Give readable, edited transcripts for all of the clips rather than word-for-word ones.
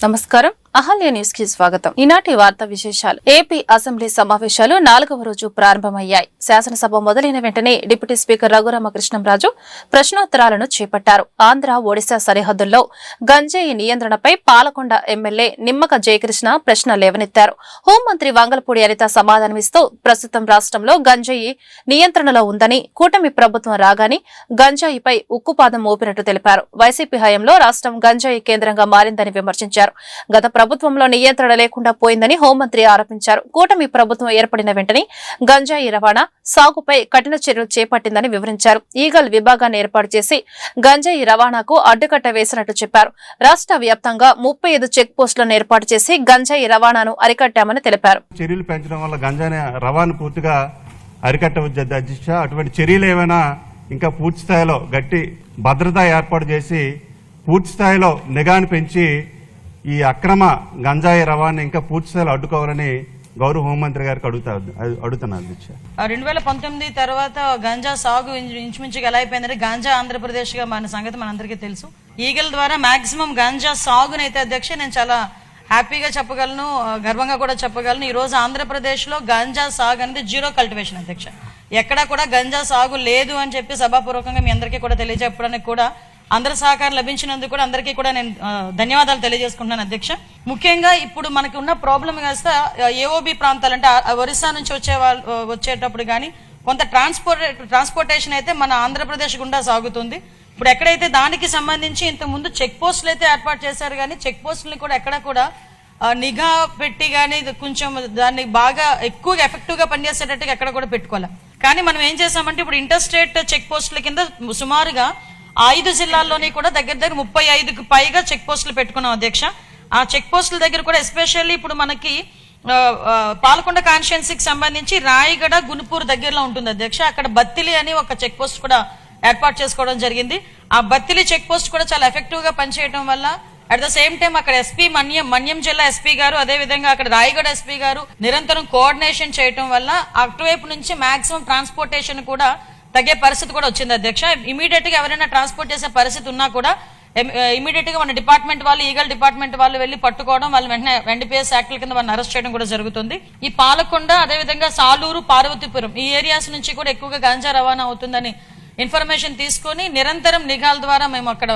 నమస్కారం. అహల్య న్యూస్ కి స్వాగతం. ఈనాటి వార్తా విశేషాలు. ఏపీ అసెంబ్లీ సమావేశాలు 4వ రోజు ప్రారంభమయ్యాయి. శాసనసభ మొదలైన వెంటనే డిప్యూటీ స్పీకర్ రఘురామకృష్ణంరాజు ప్రశ్నోత్తరాలను చేపట్టారు. ఆంధ్ర ఒడిశా సరిహద్దుల్లో గంజాయి నియంత్రణపై పాలకొండ ఎమ్మెల్యే నిమ్మక జయకృష్ణ ప్రశ్న లేవనెత్తారు. హోంమంత్రి వంగలపూడి అనిత సమాధానమిస్తూ ప్రస్తుతం రాష్ట్రంలో గంజాయి నియంత్రణలో ఉందని, కూటమి ప్రభుత్వం రాగానే గంజాయిపై ఉక్కుపాదం మోపినట్టు తెలిపారు. వైసీపీ హయాంలో రాష్ట్రం గంజాయి కేంద్రంగా మారిందని విమర్శించారు. గత ప్రభుత్వంలో నియంత్రణ లేకుండా పోయిందని హోంమంత్రి ఆరోపించారు. కూటమి ప్రభుత్వం ఏర్పడిన వెంటనే గంజాయి రవాణా సాగుపై కఠిన చర్యలు చేపట్టిందని వివరించారు. ఈగల్ విభాగాన్ని ఏర్పాటు చేసి గంజాయి రవాణాకు అడ్డుకట్ట వేసినట్టు చెప్పారు. రాష్ట్ర వ్యాప్తంగా 35 చెక్ పోస్టులను ఏర్పాటు చేసి గంజాయి రవాణాను అరికట్టామని తెలిపారు. చర్యలు పెంచడం వల్ల గంజాయి రవాణా పూర్తిగా అరికట్టవచ్చు అధ్యక్ష. అటువంటి చర్యలు ఏమైనా ఇంకా పూర్తి స్థాయిలో గట్టి భద్రత ఏర్పాటు చేసి పూర్తి స్థాయిలో నిఘాను పెంచి ఈ అక్రమ గంజాయి రవాణా ఇంకా పూర్తి స్థాయిలో అడ్డుకోవాలని గౌరవ హోంమంత్రి గారికి అడుగుతున్నారు అధ్యక్ష. 2019 తర్వాత గంజా సాగు ఇంచుమించుగా ఎలా అయిపోయిందంటే గంజా ఆంధ్రప్రదేశ్ గా మన సంగతి మనందరికీ తెలుసు. ఈగల ద్వారా మాక్సిమం గంజా సాగునైతే అధ్యక్ష నేను చాలా హ్యాపీగా చెప్పగలను, గర్వంగా కూడా చెప్పగలను. ఈ రోజు ఆంధ్రప్రదేశ్ లో గంజా సాగు అనేది జీరో కల్టివేషన్ అధ్యక్ష. ఎక్కడా కూడా గంజా సాగు లేదు అని చెప్పి సభాపూర్వకంగా మీ అందరికీ కూడా తెలియజెప్పడానికి కూడా అందరి సహకారం లభించినందుకు కూడా అందరికీ కూడా నేను ధన్యవాదాలు తెలియజేసుకుంటున్నాను అధ్యక్ష. ముఖ్యంగా ఇప్పుడు మనకి ఉన్న ప్రాబ్లం కాస్త ఏఓబి ప్రాంతాలు అంటే ఒరిస్సా నుంచి వచ్చేటప్పుడు కానీ కొంత ట్రాన్స్పోర్టేషన్ అయితే మన ఆంధ్రప్రదేశ్ గుండా సాగుతుంది. ఇప్పుడు ఎక్కడైతే దానికి సంబంధించి ఇంతకుముందు చెక్ పోస్టులు అయితే ఏర్పాటు చేశారు, కానీ చెక్ పోస్టులను కూడా ఎక్కడ కూడా నిఘా పెట్టి కానీ కొంచెం దాన్ని బాగా ఎక్కువగా ఎఫెక్టివ్ గా పనిచేసేటట్టుగా ఎక్కడ కూడా పెట్టుకోవాలి. కానీ మనం ఏం చేసామంటే ఇప్పుడు ఇంటర్ స్టేట్ చెక్ పోస్టుల కింద సుమారుగా 5 జిల్లాల్లోని కూడా దగ్గర 35కు పైగా చెక్ పోస్టులు పెట్టుకున్నాం అధ్యక్ష. ఆ చెక్ పోస్టుల దగ్గర కూడా ఎస్పెషల్లీ ఇప్పుడు మనకి పాలకొండ కాన్స్టిట్యుయెన్సీకి సంబంధించి రాయగడ గునుపూర్ దగ్గరలో ఉంటుంది అధ్యక్ష. అక్కడ బత్తిలి అని ఒక చెక్ పోస్ట్ కూడా ఏర్పాటు చేసుకోవడం జరిగింది. ఆ బత్తిలి చెక్ పోస్ట్ కూడా చాలా ఎఫెక్టివ్ గా పనిచేయడం వల్ల అట్ ద సేమ్ టైం అక్కడ ఎస్పీ మన్యం జిల్లా ఎస్పీ గారు, అదే విధంగా అక్కడ రాయగడ ఎస్పీ గారు నిరంతరం కోఆర్డినేషన్ చేయడం వల్ల అటువైపు నుంచి మాక్సిమం ట్రాన్స్పోర్టేషన్ కూడా తగ్గే పరిస్థితి కూడా వచ్చింది అధ్యక్ష. ఇమీడియట్ గా ఎవరైనా ట్రాన్స్పోర్ట్ చేసే పరిస్థితి ఉన్నా కూడా ఇమీడియట్ గా మన డిపార్ట్మెంట్ వాళ్ళు, ఈగల్ డిపార్ట్మెంట్ వాళ్ళు వెళ్లి పట్టుకోవడం, వాళ్ళు వెంటనే ఎన్డీపీఎస్ యాక్ట్ల కింద వాళ్ళని అరెస్ట్ చేయడం కూడా జరుగుతుంది. ఈ పాలకొండ, అదేవిధంగా సాలూరు, పార్వతీపురం ఈ ఏరియాస్ నుంచి కూడా ఎక్కువగా గాంజా రవాణా అవుతుందని ఇన్ఫర్మేషన్ తీసుకుని నిరంతరం నిఘాల ద్వారా మేము అక్కడ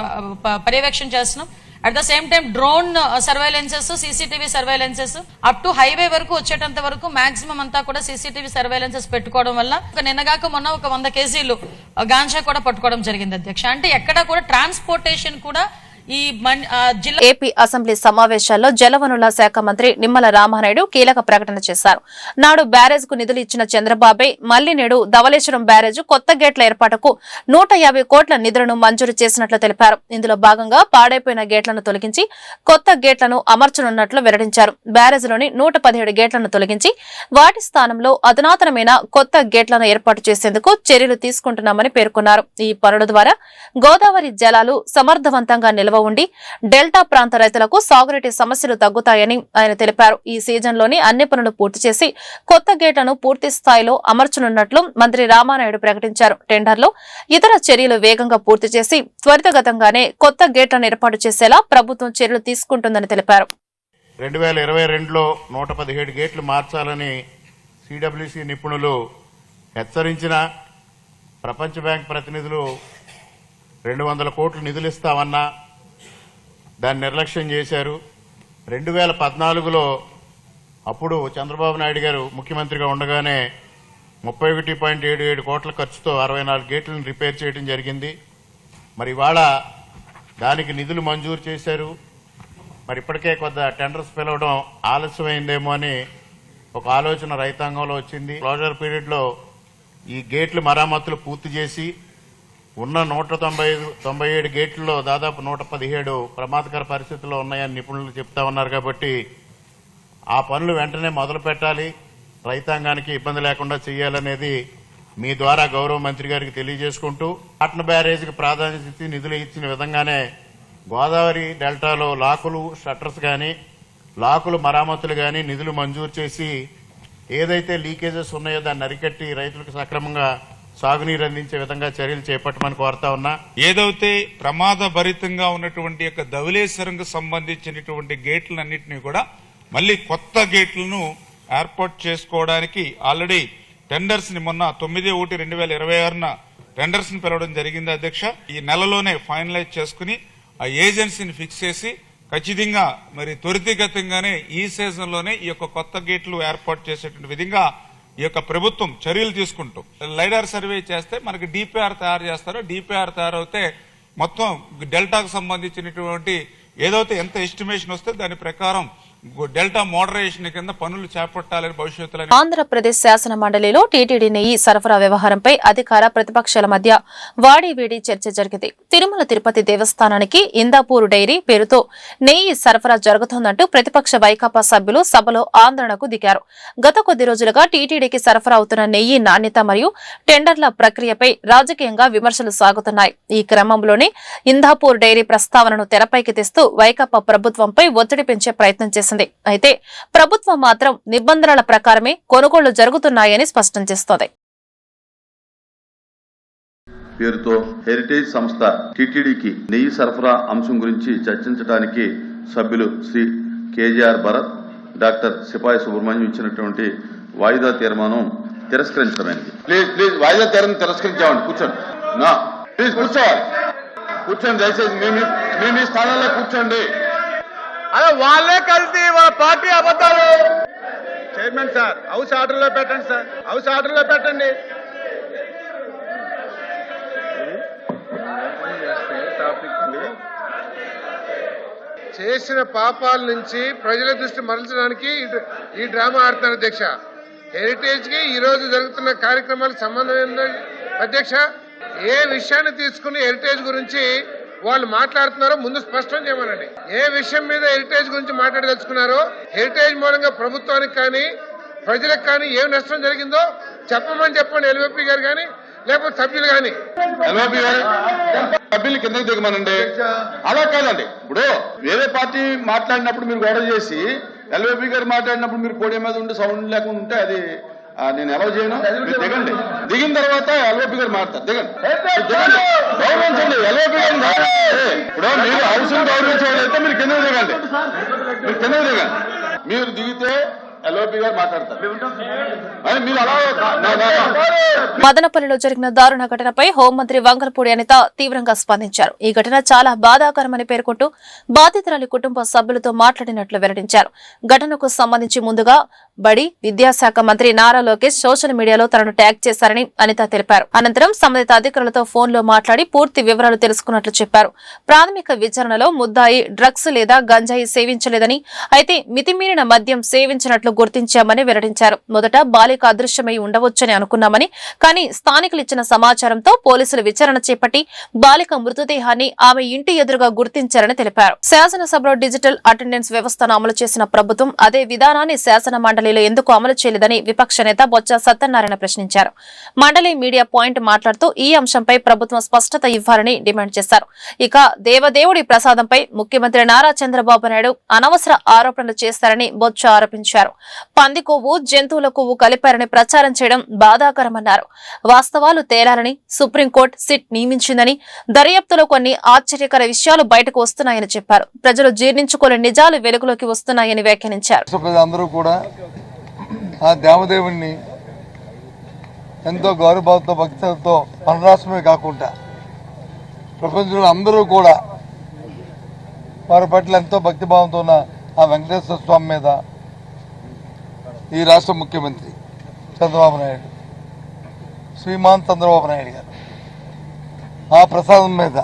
పర్యవేక్షణ చేస్తున్నాం. At the same time drone surveillances, CCTV surveillances up to highway వరకు వచ్చేటంత వరకు మాక్సిమం అంతా కూడా సీసీటీవీ సర్వైలెన్సెస్ పెట్టుకోవడం వల్ల నిన్నగాక మొన్న ఒక 100 కేజీలు గాంజా కూడా పట్టుకోవడం జరిగింది అధ్యక్ష. అంటే ఎక్కడ కూడా ట్రాన్స్పోర్టేషన్ కూడా ఈ జిల్లా. ఏపీ అసెంబ్లీ సమావేశాల్లో జలవనరుల శాఖ మంత్రి నిమ్మల రామానాయుడు కీలక ప్రకటన చేశారు. నాడు బ్యారేజ్ కు నిధులు ఇచ్చిన చంద్రబాబే మళ్లీ నేడు ధవళేశ్వరం బ్యారేజ్ కొత్త గేట్ల ఏర్పాటుకు 150 కోట్ల నిధులను మంజూరు చేసినట్లు తెలిపారు. ఇందులో భాగంగా పాడైపోయిన గేట్లను తొలగించి కొత్త గేట్లను అమర్చనున్నట్లు వెల్లడించారు. బ్యారేజ్లోని 117 గేట్లను తొలగించి వాటి స్థానంలో అధునాతనమైన కొత్త గేట్లను ఏర్పాటు చేసేందుకు చర్యలు తీసుకుంటున్నామని పేర్కొన్నారు. ఈ పనుల ద్వారా గోదావరి జలాలు సమర్థవంతంగా నిల్వ ఉండి డెల్టా ప్రాంత రైతులకు సాగునీటి సమస్యలు తగ్గుతాయని ఆయన తెలిపారు. ఈ సీజన్లోని అన్ని పనులు పూర్తి చేసి కొత్త గేట్లను పూర్తి స్థాయిలో అమర్చనున్నట్లు మంత్రి రామానాయుడు ప్రకటించారు. టెండర్లో ఇతర చర్యలు వేగంగా పూర్తి చేసి త్వరితగతంగానే కొత్త గేట్లను ఏర్పాటు చేసేలా ప్రభుత్వం చర్యలు తీసుకుంటుందని తెలిపారు. 2022లో 117 గేట్లు మార్చాలని సిడబ్ల్యూసీ నిపుణులు హెచ్చరించిన ప్రపంచ బ్యాంక్ ప్రతినిధులు 200 కోట్లు నిధులు ఇస్తామన్నా దాన్ని నిర్లక్ష్యం చేశారు. 2014లో అప్పుడు చంద్రబాబు నాయుడు గారు ముఖ్యమంత్రిగా ఉండగానే 31.77 కోట్ల ఖర్చుతో 64 గేట్లను రిపేర్ చేయడం జరిగింది. మరి ఇవాళ దానికి నిధులు మంజూరు చేశారు. మరి ఇప్పటికే కొద్ది టెండర్స్ పిలవడం ఆలస్యమైందేమో అని ఒక ఆలోచన రైతాంగంలో వచ్చింది. క్లోజర్ పీరియడ్లో ఈ గేట్లు మరామతులు పూర్తి చేసి ఉన్న 197 గేట్లలో దాదాపు 117 ప్రమాదకర పరిస్థితుల్లో ఉన్నాయని నిపుణులు చెప్తా ఉన్నారు. కాబట్టి ఆ పనులు వెంటనే మొదలు పెట్టాలి, రైతాంగానికి ఇబ్బంది లేకుండా చేయాలనేది మీ ద్వారా గౌరవ మంత్రి గారికి తెలియజేసుకుంటూ కాటన్ బ్యారేజ్కి ప్రాధాన్యత ఇచ్చి నిధులు ఇచ్చిన విధంగానే గోదావరి డెల్టాలో లాకులు షట్టర్స్ కానీ లాకులు మరామతులు కానీ నిధులు మంజూరు చేసి ఏదైతే లీకేజెస్ ఉన్నాయో దాన్ని అరికట్టి రైతులకు సక్రమంగా సాగునీరు అందించే విధంగా చర్యలు చేపట్టమని కోరుతా ఉన్నా. ఏదైతే ప్రమాదభరితంగా ఉన్నటువంటి యొక్క ధవళేశ్వరంకు సంబంధించినటువంటి గేట్లన్నింటినీ కూడా మళ్ళీ కొత్త గేట్లను ఏర్పాటు చేసుకోవడానికి ఆల్రెడీ టెండర్స్ ని మొన్న 9/1/2026 టెండర్స్ ని పిలవడం జరిగింది అధ్యక్ష. ఈ నెలలోనే ఫైనలైజ్ చేసుకుని ఆ ఏజెన్సీని ఫిక్స్ చేసి ఖచ్చితంగా మరి త్వరితగతంగానే ఈ సీజన్ లోనే ఈ యొక్క కొత్త గేట్లు ఏర్పాటు చేసేటువంటి విధంగా ఈ యొక్క ప్రభుత్వం చర్యలు తీసుకుంటూ లైడార్ సర్వే చేస్తే మనకి డిపిఆర్ తయారు చేస్తారో, డిపిఆర్ తయారైతే మొత్తం డెల్టాకు సంబంధించినటువంటి ఏదైతే ఎంత ఎస్టిమేషన్ వస్తే దాని ప్రకారం డెల్టా మోడరేషన్ కింద పనులు చేపట్టాలని భవిష్యత్తులో. ఆంధ్రప్రదేశ్ శాసన మండలిలో టీటీడీ నెయ్యి సరఫరా వ్యవహారంపై అధికార ప్రతిపక్షాల మధ్య వాడివేడి చర్చ జరిగింది. తిరుమల తిరుపతి దేవస్థానానికి ఇందాపూర్ డైరీ పేరుతో నెయ్యి సరఫరా జరుగుతోందంటూ ప్రతిపక్ష వైకాపా సభ్యులు సభలో ఆందోళనకు దిగారు. గత కొద్ది రోజులుగా టీటీడీకి సరఫరా అవుతున్న నెయ్యి నాణ్యత మరియు టెండర్ల ప్రక్రియపై రాజకీయంగా విమర్శలు సాగుతున్నాయి. ఈ క్రమంలోనే ఇందాపూర్ డైరీ ప్రస్తావనను తెరపైకి తెస్తూ వైకాపా ప్రభుత్వంపై ఒత్తిడి పెంచే ప్రయత్నం చేసింది. అయితే ప్రభుత్వం మాత్రం నిబంధనల ప్రకారమే కొనుగోళ్లు జరుగుతున్నాయని స్పష్టం చేస్తోంది. పేరుతో హెరిటేజ్ సంస్థ టీటీడీకి నెయ్యి సరఫరా అంశం గురించి చర్చించడానికి సభ్యులు శ్రీ కేజీఆర్ భరత్, డాక్టర్ సిపాయి సుబ్రహ్మణ్యం ఇచ్చినటువంటి వాయిదా తీర్మానం తిరస్కరించడమైంది. ప్లీజ్ వాయిదా తీర్మానం తిరస్కరించామండి. కూర్చోండి, ప్లీజ్ కూర్చోండి దయచేసి మీ స్థానంలో కూర్చోండి. అదే వాళ్ళే కలిసి వాళ్ళ పార్టీ అబద్ధాలు. చైర్మన్ సార్, హౌస్ ఆర్డర్లో పెట్టండి సార్, హౌస్ ఆర్డర్లో పెట్టండి. చేసిన పాపాల నుంచి ప్రజల దృష్టి మరల్చడానికి ఈ డ్రామా ఆడుతున్నారు అధ్యక్ష. హెరిటేజ్ కి ఈ రోజు జరుగుతున్న కార్యక్రమాలకు సంబంధం ఏంటండి అధ్యక్ష? ఏ విషయాన్ని తీసుకుని హెరిటేజ్ గురించి వాళ్ళు మాట్లాడుతున్నారో ముందు స్పష్టం చేయమనండి. ఏ విషయం మీద హెరిటేజ్ గురించి మాట్లాడదలుచుకున్నారో, హెరిటేజ్ మూలంగా ప్రభుత్వానికి కానీ ప్రజలకు కానీ ఏం నష్టం జరిగిందో చెప్పండి. ఎల్వీపీ గారు కానీ లేకపోతే సభ్యులు కానీ. ఎల్వీపీ గారు సభ్యులు కిందకి దిగమనండి. అలా కాదండి, ఇప్పుడు వేరే పార్టీ మాట్లాడినప్పుడు మీరు గొడవ చేసి ఎల్వీపీ గారు మాట్లాడినప్పుడు మీరు పోడియం మీద ఉండి సౌండ్ లేకుండా ఉంటే అది నేను ఎలా చేయను. మీరు దిగండి, దిగిన తర్వాత ఎల్వీపీ గారు మాట్లాడతారు. దిగండి, గౌరవించండి ఎల్వీపీ గారు. ఇప్పుడు మీరు హౌస్ గౌరవించేవాళ్ళైతే మీరు కిందకు దిగండి, మీరు దిగితే ఎల్వీపీ గారు మాట్లాడతారు. మీరు అలా మదనపల్లిలో జరిగిన దారుణ ఘటనపై హోంమంత్రి వంగలపూడి అనిత తీవ్రంగా స్పందించారు. ఈ ఘటన చాలా బాధాకరమని పేర్కొంటూ బాధితురాలి కుటుంబ సభ్యులతో మాట్లాడినట్లు వెల్లడించారు. ఘటనకు సంబంధించి ముందుగా బడి విద్యాశాఖ మంత్రి నారా లోకేష్ సోషల్ మీడియాలో తనను ట్యాగ్ చేశారని అనిత తెలిపారు. అనంతరం సంబంధిత అధికారులతో ఫోన్లో మాట్లాడి పూర్తి వివరాలు తెలుసుకున్నట్లు చెప్పారు. ప్రాథమిక విచారణలో ముద్దాయి డ్రగ్స్ లేదా గంజాయి సేవించలేదని, అయితే మితిమీరిన మద్యం సేవించినట్లు గుర్తించామని వెల్లడించారు. మొదట బాలిక అదృశ్యమై ఉండవచ్చని అనుకున్నామని, కానీ స్థానికులు ఇచ్చిన సమాచారంతో పోలీసులు విచారణ చేపట్టి బాలిక మృతదేహాన్ని ఆమె ఇంటి ఎదురుగా గుర్తించారని తెలిపారు. శాసనసభలో డిజిటల్ అటెండెన్స్ వ్యవస్థను అమలు చేసిన ప్రభుత్వం అదే విధానాన్ని శాసన మండలిలో ఎందుకు అమలు చేయలేదని విపక్ష నేత బొత్స సత్యనారాయణ ప్రశ్నించారు. మండలి మీడియా పాయింట్ మాట్లాడుతూ ఈ అంశంపై ప్రభుత్వం స్పష్టత ఇవ్వాలని డిమాండ్ చేశారు. ఇక దేవదేవుడి ప్రసాదంపై ముఖ్యమంత్రి నారా చంద్రబాబు నాయుడు అనవసర ఆరోపణలు చేశారని బొత్స ఆరోపించారు. పంది కొవ్వు జంతువుల కొవ్వు కలిపారని ప్రచారం చేయడం బాధాకరమన్నారు. వాస్తవాలు తేలాలని సుప్రీంకోర్టు సిట్ నియమించిందని, దర్యాప్తులో కొన్ని ఆశ్చర్యకర విషయాలు బయటకు వస్తున్నాయని చెప్పారు. ప్రజలు జీర్ణించుకోలేని నిజాలు వెలుగులోకి వస్తున్నాయని వ్యాఖ్యానించారు. అందరూ కూడా ఆ దేవదేవుణ్ణి ఎంతో గౌరవభావంతో భక్తులతో మన రాష్ట్రమే కాకుండా ప్రపంచంలో అందరూ కూడా వారి పట్ల ఎంతో భక్తిభావంతో ఉన్న ఆ వెంకటేశ్వర స్వామి మీద ఈ రాష్ట్ర ముఖ్యమంత్రి చంద్రబాబు నాయుడు, శ్రీమాన్ చంద్రబాబు నాయుడు గారు ఆ ప్రసాదం మీద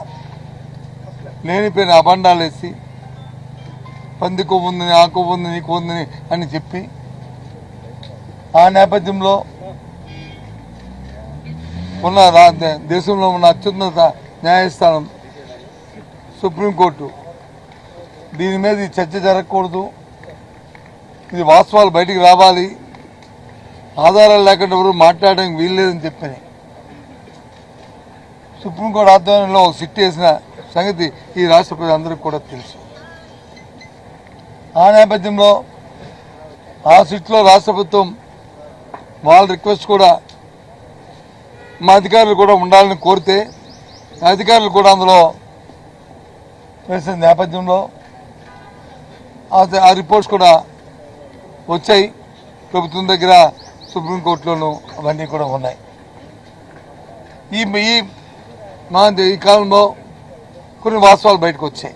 లేనిపోయిన అబండాలు వేసి పంది కొవ్వు ఉందని, ఆ కొవ్వు ఉంది, నీ కొవ్వు ఉందని అని చెప్పి ఆ నేపథ్యంలో ఉన్న దేశంలో ఉన్న అత్యున్నత న్యాయస్థానం సుప్రీంకోర్టు దీని మీద ఈ చర్చ జరగకూడదు, ఇది వాస్తవాలు బయటికి రావాలి, ఆధారాలు లేకుండా ఎవరు మాట్లాడడానికి వీల్లేదని చెప్పని సుప్రీంకోర్టు ఆధ్వర్యంలో సిట్ వేసిన సంగతి ఈ రాష్ట్ర ప్రజలందరికీ కూడా తెలుసు. ఆ నేపథ్యంలో ఆ సిట్లో రాష్ట్ర ప్రభుత్వం వాళ్ళ రిక్వెస్ట్ కూడా మా అధికారులు కూడా ఉండాలని కోరితే అధికారులు కూడా అందులో వేసిన నేపథ్యంలో ఆ రిపోర్ట్స్ కూడా వచ్చాయి. ప్రభుత్వం దగ్గర సుప్రీంకోర్టులోనూ అవన్నీ కూడా ఉన్నాయి. ఈ కాలంలో కొన్ని వాస్తవాలు బయటకు వచ్చాయి.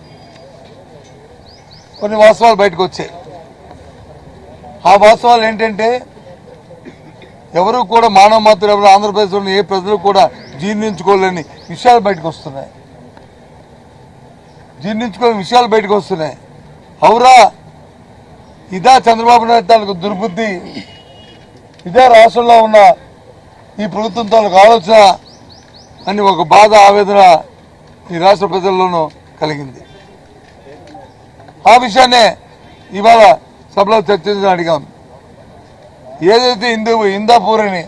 ఆ వాస్తవాలు ఏంటంటే ఎవరు కూడా మానవ మాత్రం ఎవరు ఆంధ్రప్రదేశ్లోని ఏ ప్రజలు కూడా జీర్ణించుకోలేని విషయాలు బయటకు వస్తున్నాయి. అవురా, ఇదా చంద్రబాబు నాయుడు తాలూకు దుర్బుద్ధి, ఇదే రాష్ట్రంలో ఉన్న ఈ ప్రభుత్వం తాలూకు ఆలోచన అని ఒక బాధ, ఆవేదన ఈ రాష్ట్ర ప్రజల్లోనూ కలిగింది. ఆ విషయాన్నే ఇవాళ సభలో చర్చించడం అడిగాం. ఏదైతే ఇందాపూర్ అని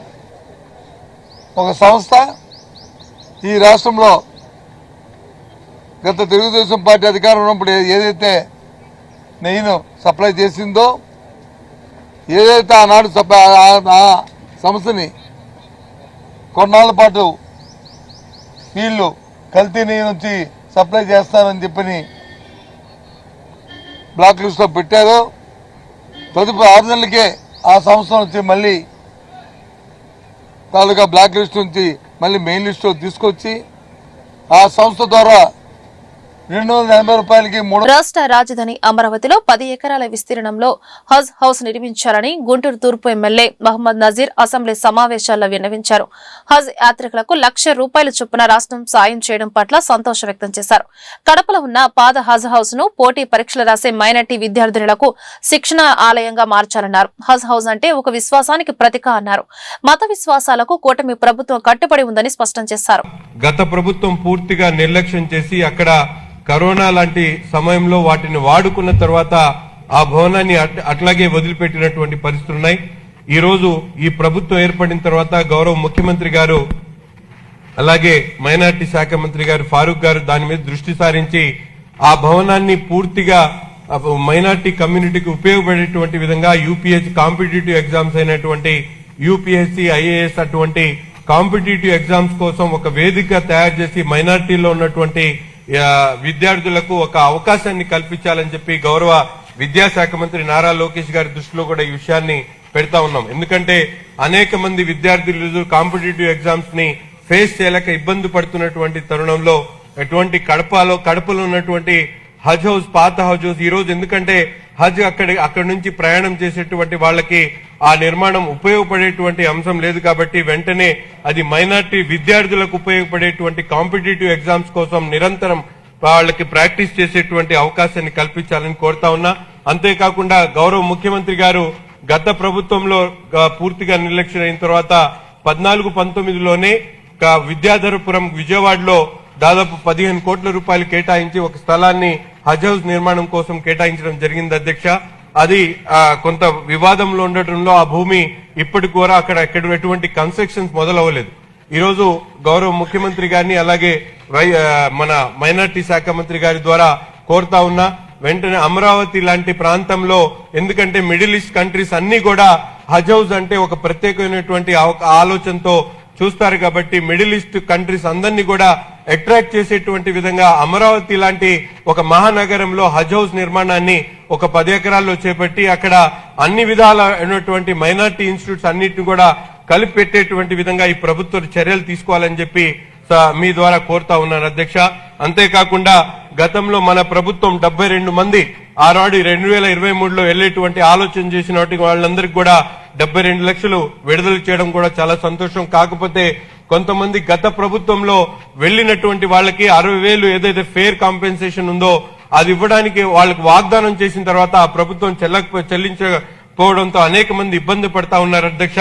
ఒక సంస్థ ఈ రాష్ట్రంలో గత తెలుగుదేశం పార్టీ అధికారం ఉన్నప్పుడు ఏదైతే నెయ్యిను సప్లై చేసిందో, ఏదైతే ఆనాడు ఆ సంస్థని కొన్నాళ్ళ పాటు వీళ్ళు కల్తీ నెయ్యి నుంచి సప్లై చేస్తారని చెప్పని బ్లాక్ లిస్ట్ లో పెట్టారో, తదుపరి 6 నెలలకే ఆ సంస్థ నుంచి మళ్ళీ తాలూకా బ్లాక్ లిస్ట్ నుంచి మళ్ళీ మెయిన్ లిస్ట్ లో తీసుకొచ్చి ఆ సంస్థ ద్వారా 280 రూపాయలకి రాష్ట్ర రాజధాని అమరావతిలో 10 ఎకరాల విస్తీర్ణంలో హజ్ హౌస్ నిర్మించాలని గుంటూరు తూర్పు ఎమ్మెల్యే మహమ్మద్ నజీర్ అసెంబ్లీ సమావేశాల్లో విన్నవించారు. హజ్ యాత్రికులకు ₹1,00,000 చొప్పున రాష్ట్రం సాయం చేయడం పట్ల సంతోషం వ్యక్తం చేశారు. కడపలో ఉన్న పాత హజ్ హౌస్ ను పోటీ పరీక్షలు రాసే మైనార్టీ విద్యార్థినులకు శిక్షణ ఆలయంగా మార్చాలన్నారు. హజ్ హౌస్ అంటే ఒక విశ్వాసానికి ప్రతీక అన్నారు. మత విశ్వాసాలకు కూటమి ప్రభుత్వం కట్టుబడి ఉందని స్పష్టం చేశారు. గత ప్రభుత్వం పూర్తిగా నిర్లక్ష్యం చేసి అక్కడ కరోనా లాంటి సమయంలో వాటిని వాడుకున్న తర్వాత ఆ భవనాన్ని అట్లాగే వదిలిపెట్టినటువంటి పరిస్థితులున్నాయి. ఈ రోజు ఈ ప్రభుత్వం ఏర్పడిన తర్వాత గౌరవ ముఖ్యమంత్రి గారు అలాగే మైనార్టీ శాఖ మంత్రి గారు ఫారూక్ గారు దాని మీద దృష్టి సారించి ఆ భవనాన్ని పూర్తిగా మైనార్టీ కమ్యూనిటీకి ఉపయోగపడేటువంటి విధంగా యూపీఎస్సీ కాంపిటేటివ్ ఎగ్జామ్స్ అయినటువంటి యూపీఎస్సీ ఐఏఎస్ అటువంటి కాంపిటేటివ్ ఎగ్జామ్స్ కోసం ఒక వేదిక తయారు చేసి మైనార్టీలో ఉన్నటువంటి విద్యార్థులకు ఒక అవకాశాన్ని కల్పించాలని చెప్పి గౌరవ విద్యాశాఖ మంత్రి నారా లోకేష్ గారి దృష్టిలో కూడా ఈ విషయాన్ని పెడతా ఉన్నాం. ఎందుకంటే అనేక మంది విద్యార్థులు కాంపిటేటివ్ ఎగ్జామ్స్ ని ఫేస్ చేయలేక ఇబ్బంది పడుతున్నటువంటి తరుణంలో ఎటువంటి కడపలో ఉన్నటువంటి హజ్ హౌస్, పాత హజ్ హౌస్ ఈ రోజు ఎందుకంటే హజ్ అక్కడి నుంచి ప్రయాణం చేసేటువంటి వాళ్ళకి ఆ నిర్మాణం ఉపయోగపడేటువంటి అంశం లేదు కాబట్టి వెంటనే అది మైనార్టీ విద్యార్థులకు ఉపయోగపడేటువంటి కాంపిటేటివ్ ఎగ్జామ్స్ కోసం నిరంతరం వాళ్ళకి ప్రాక్టీస్ చేసేటువంటి అవకాశాన్ని కల్పించాలని కోరుతా ఉన్నా. అంతేకాకుండా గౌరవ ముఖ్యమంత్రి గారు గత ప్రభుత్వంలో పూర్తిగా నిర్లక్ష్యం అయిన తర్వాత 14-19లోనే విద్యాధరపురం విజయవాడలో దాదాపు 15 కోట్ల రూపాయలు కేటాయించి ఒక స్థలాన్ని హజ్ హౌస్ నిర్మాణం కోసం కేటాయించడం జరిగింది అధ్యక్ష. అది కొంత వివాదంలో ఉండటంలో ఆ భూమి ఇప్పటికి కూడా అక్కడ ఎటువంటి కన్స్ట్రక్షన్స్ మొదలవ్వలేదు. ఈ రోజు గౌరవ ముఖ్యమంత్రి గారిని అలాగే మన మైనార్టీ శాఖ మంత్రి గారి ద్వారా కోరుతా ఉన్నా వెంటనే అమరావతి లాంటి ప్రాంతంలో, ఎందుకంటే మిడిల్ ఈస్ట్ కంట్రీస్ అన్ని కూడా హజ్ హౌస్ అంటే ఒక ప్రత్యేకమైనటువంటి ఆలోచనతో చూస్తారు కాబట్టి మిడిల్ ఈస్ట్ కంట్రీస్ అందరినీ కూడా అట్రాక్ట్ చేసేటువంటి విధంగా అమరావతి లాంటి ఒక మహానగరంలో హజ్ హౌస్ నిర్మాణాన్ని ఒక 10 ఎకరాల్లో చేపట్టి అక్కడ అన్ని విధాలైనటువంటి మైనార్టీ ఇన్స్టిట్యూట్స్ అన్నిటిని కూడా కలిపి పెట్టేటువంటి విధంగా ఈ ప్రభుత్వం చర్యలు తీసుకోవాలని చెప్పి మీ ద్వారా కోరుతా ఉన్నాను అధ్యక్ష. అంతేకాకుండా గతంలో మన ప్రభుత్వం 72 మంది ఆనాడు 2023లో వెళ్లేటువంటి ఆలోచన చేసిన వాళ్ళందరికీ కూడా 72 లక్షలు విడుదల చేయడం కూడా చాలా సంతోషం. కాకపోతే కొంతమంది గత ప్రభుత్వంలో వెళ్లినటువంటి వాళ్ళకి 60,000 ఏదైతే ఫేర్ కాంపెన్సేషన్ ఉందో అది ఇవ్వడానికి వాళ్ళకి వాగ్దానం చేసిన తర్వాత ఆ ప్రభుత్వం చెల్లించకపోవడంతో అనేక మంది ఇబ్బంది పడతా ఉన్నారు అధ్యక్ష.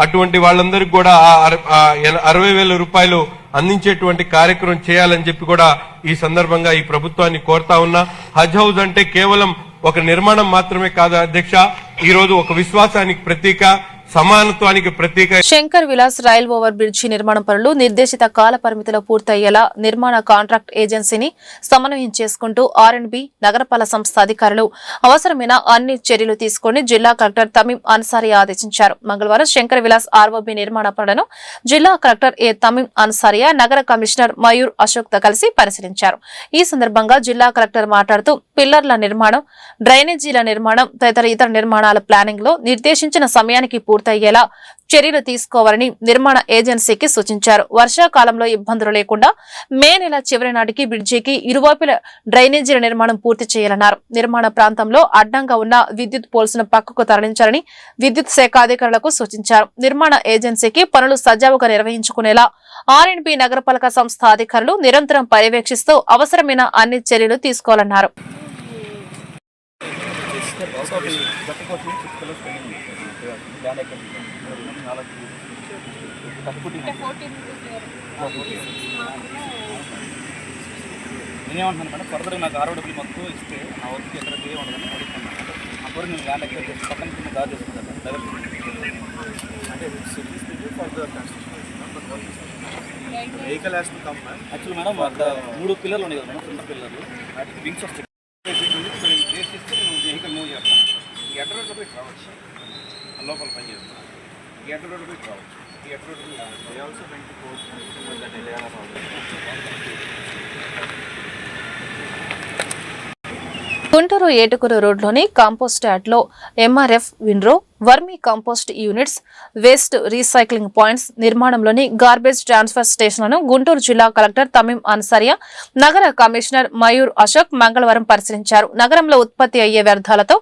అటువంటి వాళ్ళందరికీ కూడా 60,000 రూపాయలు అందించేటువంటి కార్యక్రమం చేయాలని చెప్పి కూడా ఈ సందర్భంగా ఈ ప్రభుత్వాన్ని కోరుతా ఉన్నా. హజ్ హౌస్ అంటే కేవలం ఒక నిర్మాణం మాత్రమే కాదు అధ్యక్ష, ఈ రోజు ఒక విశ్వాసానికి ప్రతీక, సమానత్వానికి ప్రతీక. Shankar Vilas rail over bridge నిర్మాణ పనులు నిర్దేశిత కాల పరిమితిలో పూర్తయ్యేలా నిర్మాణ కాంట్రాక్ట్ ఏజెన్సీని సమన్వయం చేసుకుంటూ ఆర్ఎండ్బి నగరపాలక సంస్థ అధికారులు అవసరమైన అన్ని చర్యలు తీసుకుని జిల్లా కలెక్టర్ తమీం అన్సారీ ఆదేశించారు. మంగళవారం శంకర్ విలాస్ ఆర్ఓబి నిర్మాణ పనులను జిల్లా కలెక్టర్ ఏ తమీం అన్సారియా నగర కమిషనర్ మయూర్ అశోక్ తో కలిసి పరిశీలించారు. ఈ సందర్భంగా జిల్లా కలెక్టర్ మాట్లాడుతూ పిల్లర్ల నిర్మాణం, డ్రైనేజీల నిర్మాణం తదితర ఇతర నిర్మాణాల ప్లానింగ్ లో నిర్దేశించిన సమయానికి పూర్తయ్యేలా చర్యలు తీసుకోవాలని నిర్మాణ ఏజెన్సీకి సూచించారు. వర్షాకాలంలో ఇబ్బందులు లేకుండా మే నెల చివరి నాటికి బ్రిడ్జికి ఇరువైపుల డ్రైనేజీల నిర్మాణం పూర్తి చేయాలన్నారు. నిర్మాణ ప్రాంతంలో అడ్డంగా ఉన్న విద్యుత్ పోల్స్ ను పక్కకు తరలించాలని విద్యుత్ శాఖ అధికారులకు సూచించారు. నిర్మాణ ఏజెన్సీకి పనులు సజావుగా నిర్వహించుకునేలా ఆర్ఎండ్బి నగరపాలక సంస్థ అధికారులు నిరంతరం పర్యవేక్షిస్తూ అవసరమైన అన్ని చర్యలు తీసుకోవాలన్నారు. నేనేమంటున్నాను మేడం, ఫర్దర్ నాకు ఆర్ఓడబ్ల్యూ మొత్తం ఇస్తే నా వర్క్ ఎక్కడ ఉండదని అడుగుతున్నాను. అప్పుడు నేను ల్యాండ్ ఎక్కడ పక్కన కింద దారి చేసుకుంటాను అంటే వెహికల్ యాక్చువల్ మేడం 3 పిల్లర్లు ఉన్నాయి కదా మేడం, 2 పిల్లర్లు వాటికి వింగ్స్ వస్తాయి. వెహికల్ మూవ్ చేస్తాను. ఈ ఎట్ట రోడ్లో పెట్టి రావచ్చు, లోపల పని చేస్తాను. ఈ ఎట్ట రోడ్లో పెట్టి రావచ్చు. ఈ ఎట్ట రోడ్డు గుంటూరు ఏటుకూరు రోడ్లోని కాంపోస్ట్ యార్డ్లో MRF windrow, vermi compost units, waste recycling points నిర్మాణంలోని గార్బేజ్ ట్రాన్స్ఫర్ స్టేషన్లను గుంటూరు జిల్లా కలెక్టర్ తమీం అన్సారియా నగర కమిషనర్ మయూర్ అశోక్ మంగళవారం పరిశీలించారు. నగరంలో ఉత్పత్తి అయ్యే వ్యర్థాలతో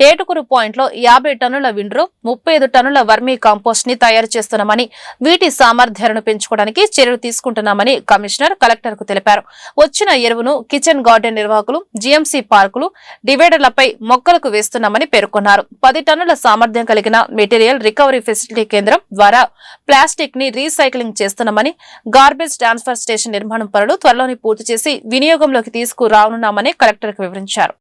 ఏటుకూరు పాయింట్లో 50 టన్నుల విండ్రో, 35 టన్నుల వర్మీ కంపోస్ట్ ని తయారు చేస్తున్నామని, వీటి సామర్థ్యాలను పెంచుకోవడానికి చర్యలు తీసుకుంటున్నామని కమిషనర్ కలెక్టర్ కు తెలిపారు. వచ్చిన ఎరువును కిచెన్ గార్డెన్ నిర్వాహకులు, జీఎంసీ పార్కులు, డివైడర్లపై మొక్కలకు వేస్తున్నామని పేర్కొన్నారు. 10 టన్నుల సామర్థ్యం కలిగిన మెటీరియల్ రికవరీ ఫెసిలిటీ కేంద్రం ద్వారా ప్లాస్టిక్ ని రీసైక్లింగ్ చేస్తున్నామని, గార్బేజ్ ట్రాన్స్ఫర్ స్టేషన్ నిర్మాణం పనులు త్వరలోనే పూర్తి చేసి వినియోగంలోకి తీసుకురానున్నామని కలెక్టర్ కు వివరించారు.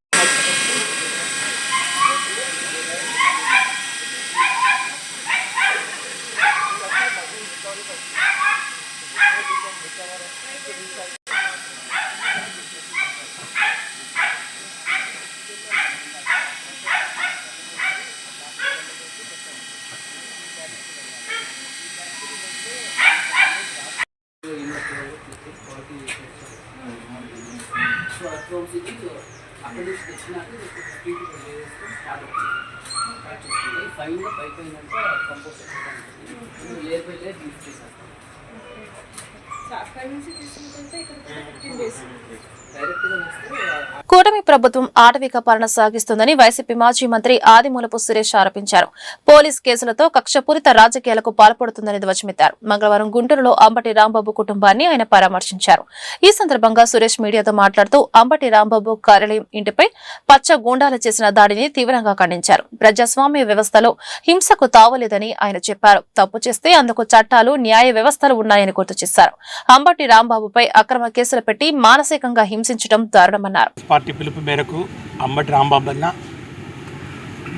కూటమి ప్రభుత్వం ఆటవిక పాలన సాగిస్తుందని వైసీపీ మాజీ మంత్రి ఆదిమూలపు సురేష్ ఆరోపించారు. పోలీస్ కేసులతో కక్షపూరిత రాజకీయాలకు పాల్పడుతుందని ధ్వజమెత్తారు. మంగళవారం గుంటూరులో అంబటి రాంబాబు కుటుంబాన్ని ఆయన పరామర్శించారు. ఈ సందర్భంగా సురేష్ మీడియాతో మాట్లాడుతూ అంబటి రాంబాబు కార్యాలయం ఇంటిపై పచ్చ గూండాలు చేసిన దాడిని తీవ్రంగా ఖండించారు. ప్రజాస్వామ్య వ్యవస్థలో హింసకు తావలేదని ఆయన చెప్పారు. తప్పు చేస్తే అందుకు చట్టాలు, న్యాయ వ్యవస్థలు ఉన్నాయని గుర్తు చేశారు. అంబటి రాంబాబుపై అక్రమ కేసులు పెట్టి మానసికంగా హింసించడం దారుణమన్నారు. పార్టీ పిలుపు మేరకు అంబటి రాంబాబు అన్న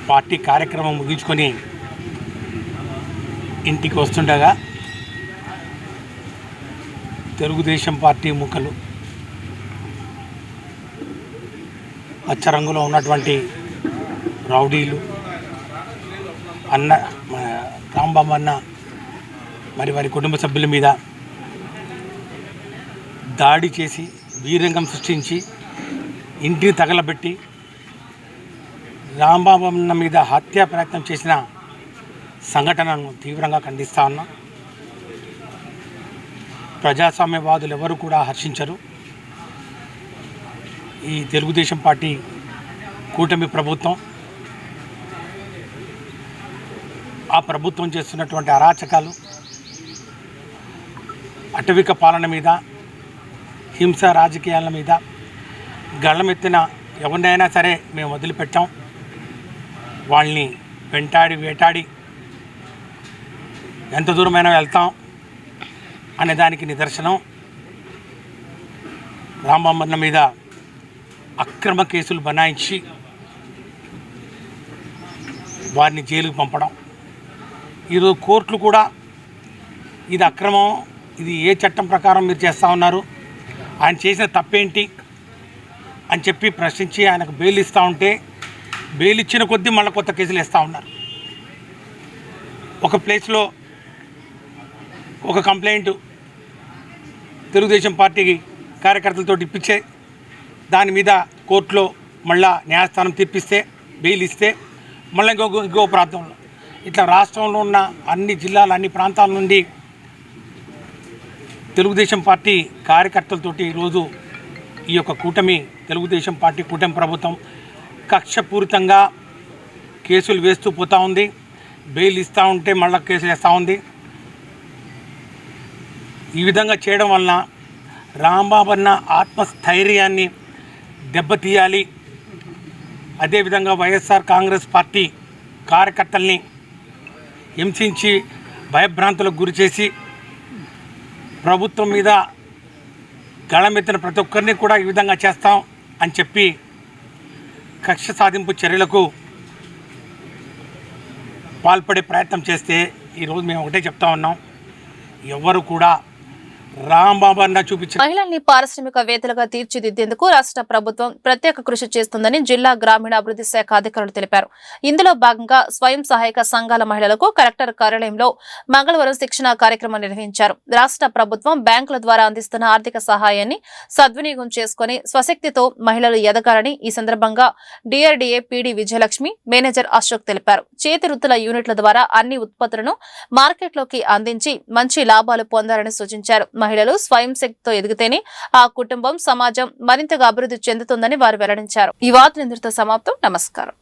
పార్టీ కార్యక్రమం ముగించుకొని ఇంటికి వస్తుండగా తెలుగుదేశం పార్టీ ముఖలు పచ్చరంగులో ఉన్నటువంటి రౌడీలు అన్న రాంబాబు అన్న మరి వారి కుటుంబ సభ్యుల మీద దాడి చేసి వీరంగం సృష్టించి ఇంటిని తగలబెట్టి రాంబాబు అన్న మీద హత్యా ప్రయత్నం చేసిన సంఘటనను తీవ్రంగా ఖండిస్తా ఉన్నాం. ప్రజాస్వామ్యవాదులు ఎవరు కూడా హర్షించరు. ఈ తెలుగుదేశం పార్టీ కూటమి ప్రభుత్వం ఆ ప్రభుత్వం చేస్తున్నటువంటి అరాచకాలు, అటవిక పాలన మీద, హింస రాజకీయాల మీద గళ్ళమెత్తిన ఎవరినైనా సరే మేము వదిలిపెట్టాం. వాళ్ళని వెంటాడి వేటాడి ఎంత దూరమైనా వెళ్తాం అనే దానికి నిదర్శనం రాంబాబు మీద అక్రమ కేసులు బనాయించి వారిని జైలుకు పంపడం. ఈరోజు కోర్టులు కూడా ఇది అక్రమం, ఇది ఏ చట్టం ప్రకారం మీరు చేస్తూ ఉన్నారు, ఆయన చేసిన తప్పేంటి అని చెప్పి ప్రశ్నించి ఆయనకు బెయిల్ ఇస్తూ ఉంటే బెయిల్ ఇచ్చిన కొద్దీ మళ్ళీ కొత్త కేసులు వేస్తూ ఉన్నారు. ఒక ప్లేస్లో ఒక కంప్లైంట్ తెలుగుదేశం పార్టీ కార్యకర్తలతో ఇప్పించే దాని మీద కోర్టులో మళ్ళా న్యాయస్థానం తీర్పిస్తే బెయిల్ ఇస్తే మళ్ళీ ఇంకో ప్రాంతంలో ఇట్లా రాష్ట్రంలో ఉన్న అన్ని జిల్లాల అన్ని ప్రాంతాల నుండి తెలుగుదేశం పార్టీ కార్యకర్తలతోటి ఈరోజు ఈ యొక్క కూటమి తెలుగుదేశం పార్టీ కూటమి ప్రభుత్వం కక్షపూరితంగా కేసులు వేస్తూ పోతూ ఉంది. బెయిల్ ఇస్తూ ఉంటే మళ్ళీ కేసులు వేస్తూ ఉంది. ఈ విధంగా చేయడం వలన రాంబాబు అన్న ఆత్మస్థైర్యాన్ని దెబ్బతీయాలి, అదేవిధంగా వైఎస్ఆర్ కాంగ్రెస్ పార్టీ కార్యకర్తల్ని హింసించి భయభ్రాంతులకు గురి చేసి ప్రభుత్వం మీద గళమెత్తిన ప్రతి ఒక్కరిని కూడా ఈ విధంగా చేస్తాం అని చెప్పి కక్ష సాధింపు చర్యలకు పాల్పడే ప్రయత్నం చేస్తే ఈరోజు మేము ఒకటే చెప్తా ఉన్నాం, ఎవరు కూడా రాంబాబు అన్న చూపించిన మహిళల్ని పారిశ్రామికవేత్తలుగా తీర్చిదిద్దేందుకు రాష్ట్ర ప్రభుత్వం ప్రత్యేక కృషి చేస్తుందని జిల్లా గ్రామీణాభివృద్ధి శాఖ అధికారులు తెలిపారు. ఇందులో భాగంగా స్వయం సహాయక సంఘాల మహిళలకు కలెక్టర్ కార్యాలయంలో మంగళవారం శిక్షణ కార్యక్రమం నిర్వహించారు. రాష్ట్ర ప్రభుత్వం బ్యాంకుల ద్వారా అందిస్తున్న ఆర్థిక సహాయాన్ని సద్వినియోగం చేసుకుని స్వశక్తితో మహిళలు ఎదగాలని ఈ సందర్భంగా DRDA PD Vijayalakshmi, manager Ashok తెలిపారు. చేతి వృత్తుల యూనిట్ల ద్వారా అన్ని ఉత్పత్తులను మార్కెట్లోకి అందించి మంచి లాభాలు పొందాలని సూచించారు. మహిళలు స్వయం శక్తితో ఎదిగితేనే ఆ కుటుంబం, సమాజం మరింతగా అభివృద్ధి చెందుతుందని వారు వెల్లడించారు. ఈ వార్తలు ఇంతటితో సమాప్తం. నమస్కారం.